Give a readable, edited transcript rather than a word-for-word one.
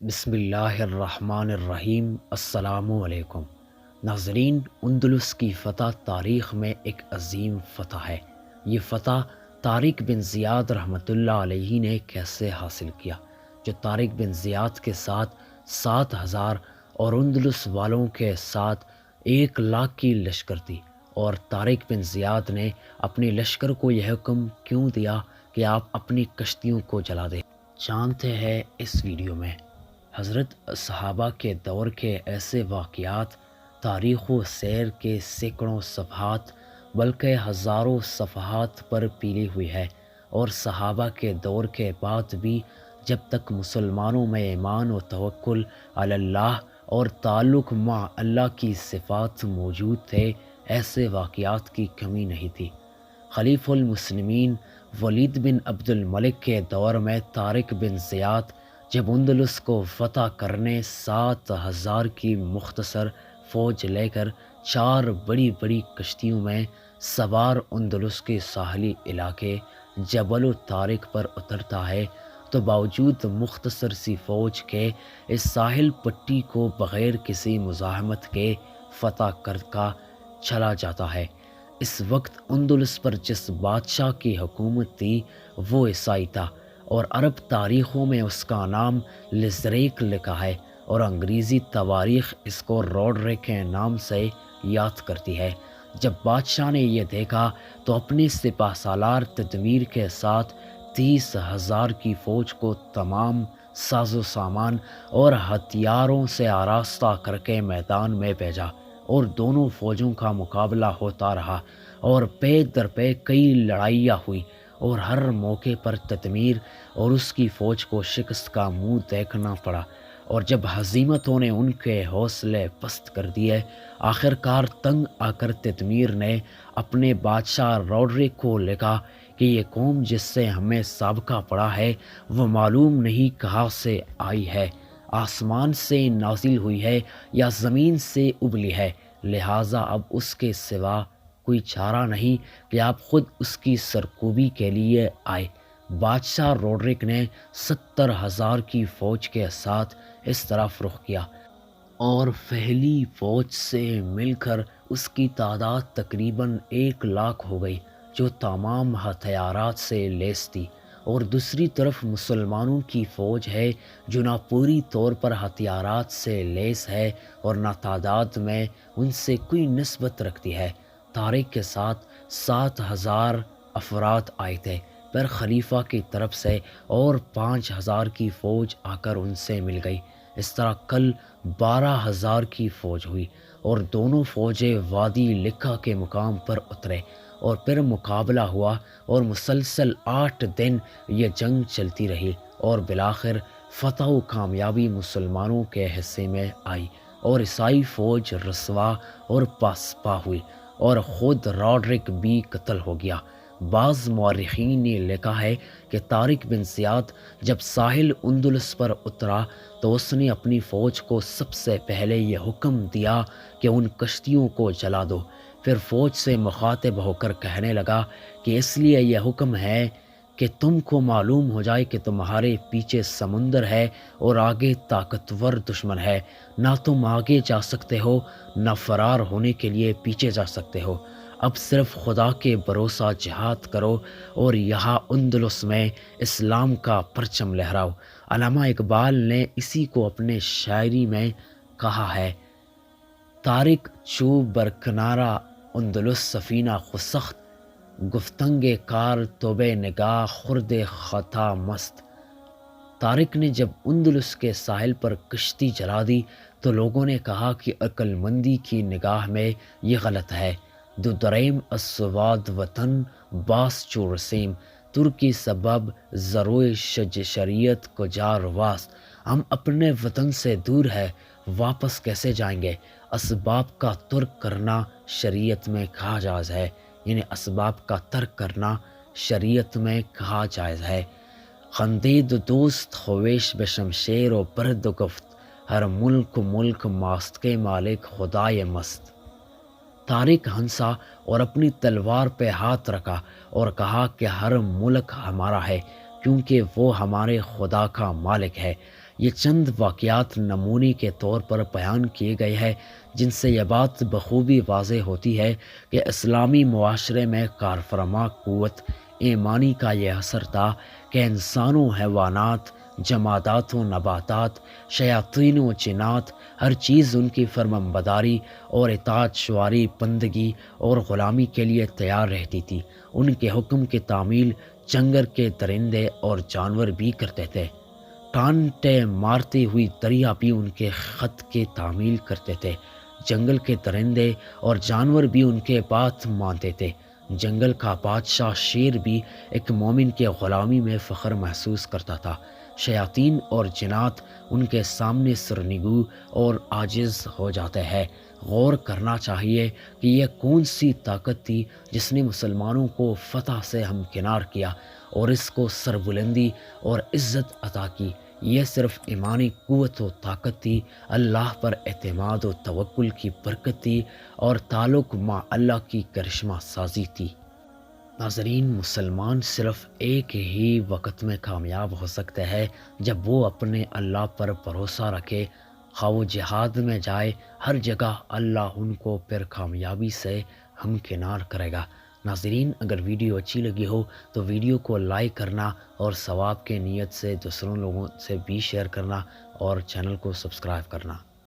بسم اللہ الرحمن الرحیم۔ السلام علیکم ناظرین، اندلس کی فتح تاریخ میں ایک عظیم فتح ہے۔ یہ فتح طارق بن زیاد رحمۃ اللہ علیہ نے کیسے حاصل کیا، جو طارق بن زیاد کے ساتھ 7,000 اور اندلس والوں کے ساتھ 1,00,000 کی لشکر تھی، اور طارق بن زیاد نے اپنی لشکر کو یہ حکم کیوں دیا کہ آپ اپنی کشتیوں کو جلا دیں، جانتے ہیں اس ویڈیو میں۔ حضرت صحابہ کے دور کے ایسے واقعات تاریخ و سیر کے سینکڑوں صفحات بلکہ ہزاروں صفحات پر پیلی ہوئی ہے، اور صحابہ کے دور کے بعد بھی جب تک مسلمانوں میں ایمان و توکل علی اللہ اور تعلق مع اللہ کی صفات موجود تھے، ایسے واقعات کی کمی نہیں تھی۔ خلیفہ المسلمین ولید بن عبد الملک کے دور میں طارق بن زیاد جب اندلس کو فتح کرنے 7,000 کی مختصر فوج لے کر 4 بڑی بڑی کشتیوں میں سوار اندلس کے ساحلی علاقے جبل الطارق پر اترتا ہے، تو باوجود مختصر سی فوج کے اس ساحل پٹی کو بغیر کسی مزاحمت کے فتح کر کا چلا جاتا ہے۔ اس وقت اندلس پر جس بادشاہ کی حکومت تھی وہ عیسائی تھا، اور عرب تاریخوں میں اس کا نام لزریک لکھا ہے، اور انگریزی تواریخ اس کو روڈرک کے نام سے یاد کرتی ہے۔ جب بادشاہ نے یہ دیکھا تو اپنے سپہ سالار تدمیر کے ساتھ 30,000 کی فوج کو تمام ساز و سامان اور ہتھیاروں سے آراستہ کر کے میدان میں بھیجا، اور دونوں فوجوں کا مقابلہ ہوتا رہا، اور پے در پے کئی لڑائیاں ہوئی، اور ہر موقع پر تدمیر اور اس کی فوج کو شکست کا منہ دیکھنا پڑا، اور جب ہزیمتوں نے ان کے حوصلے پست کر دیے، آخر کار تنگ آ کر تدمیر نے اپنے بادشاہ روڈرک کو لکھا کہ یہ قوم جس سے ہمیں سابقہ پڑا ہے وہ معلوم نہیں کہاں سے آئی ہے، آسمان سے نازل ہوئی ہے یا زمین سے ابلی ہے، لہٰذا اب اس کے سوا کوئی چارہ نہیں کہ آپ خود اس کی سرکوبی کے لیے آئے۔ بادشاہ روڈرک نے 70,000 کی فوج کے ساتھ اس طرف رخ کیا، اور پہلی فوج سے مل کر اس کی تعداد تقریباً 1,00,000 ہو گئی، جو تمام ہتھیارات سے لیس تھی، اور دوسری طرف مسلمانوں کی فوج ہے جو نہ پوری طور پر ہتھیارات سے لیس ہے اور نہ تعداد میں ان سے کوئی نسبت رکھتی ہے۔ طارق کے ساتھ 7,000 افراد آئے تھے، پر خلیفہ کی طرف سے اور 5,000 کی فوج آ کر ان سے مل گئی۔ اس طرح کل 12,000 کی فوج ہوئی، اور دونوں فوجیں وادی لکھا کے مقام پر اترے، اور پھر مقابلہ ہوا، اور مسلسل 8 دن یہ جنگ چلتی رہی، اور بالآخر فتح و کامیابی مسلمانوں کے حصے میں آئی، اور عیسائی فوج رسوا اور پاسپا ہوئی، اور خود روڈرک بھی قتل ہو گیا۔ بعض مورخین نے لکھا ہے کہ طارق بن زیاد جب ساحل اندلس پر اترا تو اس نے اپنی فوج کو سب سے پہلے یہ حکم دیا کہ ان کشتیوں کو جلا دو، پھر فوج سے مخاطب ہو کر کہنے لگا کہ اس لیے یہ حکم ہے کہ تم کو معلوم ہو جائے کہ تمہارے پیچھے سمندر ہے اور آگے طاقتور دشمن ہے، نہ تم آگے جا سکتے ہو نہ فرار ہونے کے لیے پیچھے جا سکتے ہو، اب صرف خدا کے بھروسہ جہاد کرو اور یہاں اندلس میں اسلام کا پرچم لہراؤ۔ علامہ اقبال نے اسی کو اپنے شاعری میں کہا ہے: طارق چو برکنارا اندلس سفینہ خسخت، گفتنگ کار توبہ نگاہ خرد خطا مست۔ طارق نے جب اندلس کے ساحل پر کشتی جلا دی تو لوگوں نے کہا کہ عقل مندی کی نگاہ میں یہ غلط ہے۔ دو دریم السواد وطن باس چو رسیم، ترکی سبب ضروع شریعت کو جار واست۔ ہم اپنے وطن سے دور ہے، واپس کیسے جائیں گے؟ اسباب کا ترک کرنا شریعت میں کہا جائز ہے، یعنی اسباب کا ترک کرنا شریعت میں کہا جائز ہے۔ خندید دوست خویش بے شمشیر و برد و گفت، ہر ملک ماست کے مالک خدائے مست۔ طارق ہنسا اور اپنی تلوار پہ ہاتھ رکھا اور کہا کہ ہر ملک ہمارا ہے، کیونکہ وہ ہمارے خدا کا مالک ہے۔ یہ چند واقعات نمونے کے طور پر بیان کیے گئے ہیں جن سے یہ بات بخوبی واضح ہوتی ہے کہ اسلامی معاشرے میں کارفرما قوت ایمانی کا یہ اثر تھا کہ انسانوں، حیوانات، جمادات و نباتات، شیاطین و جنات، ہر چیز ان کی فرمانبرداری اور اطاعت شواری، بندگی اور غلامی کے لیے تیار رہتی تھی۔ ان کے حکم کی تعمیل جنگل کے درندے اور جانور بھی کرتے تھے۔ کانٹے مارتی ہوئی دریا بھی ان کے خط کی تعمیل کرتے تھے۔ جنگل کے درندے اور جانور بھی ان کے بات مانتے تھے۔ جنگل کا بادشاہ شیر بھی ایک مومن کے غلامی میں فخر محسوس کرتا تھا۔ شیاطین اور جنات ان کے سامنے سرنگو اور عاجز ہو جاتے ہیں۔ غور کرنا چاہیے کہ یہ کون سی طاقت تھی جس نے مسلمانوں کو فتح سے ہمکنار کیا اور اس کو سربلندی اور عزت عطا کی۔ یہ صرف ایمانی قوت و طاقت تھی، اللہ پر اعتماد و توکل کی برکت تھی اور تعلق مع اللہ کی کرشمہ سازی تھی۔ ناظرین، مسلمان صرف ایک ہی وقت میں کامیاب ہو سکتے ہیں جب وہ اپنے اللہ پر بھروسہ رکھے۔ خواہ وہ جہاد میں جائے، ہر جگہ اللہ ان کو پھر کامیابی سے ہمکنار کرے گا۔ ناظرین، اگر ویڈیو اچھی لگی ہو تو ویڈیو کو لائک کرنا اور ثواب کے نیت سے دوسروں لوگوں سے بھی شیئر کرنا اور چینل کو سبسکرائب کرنا۔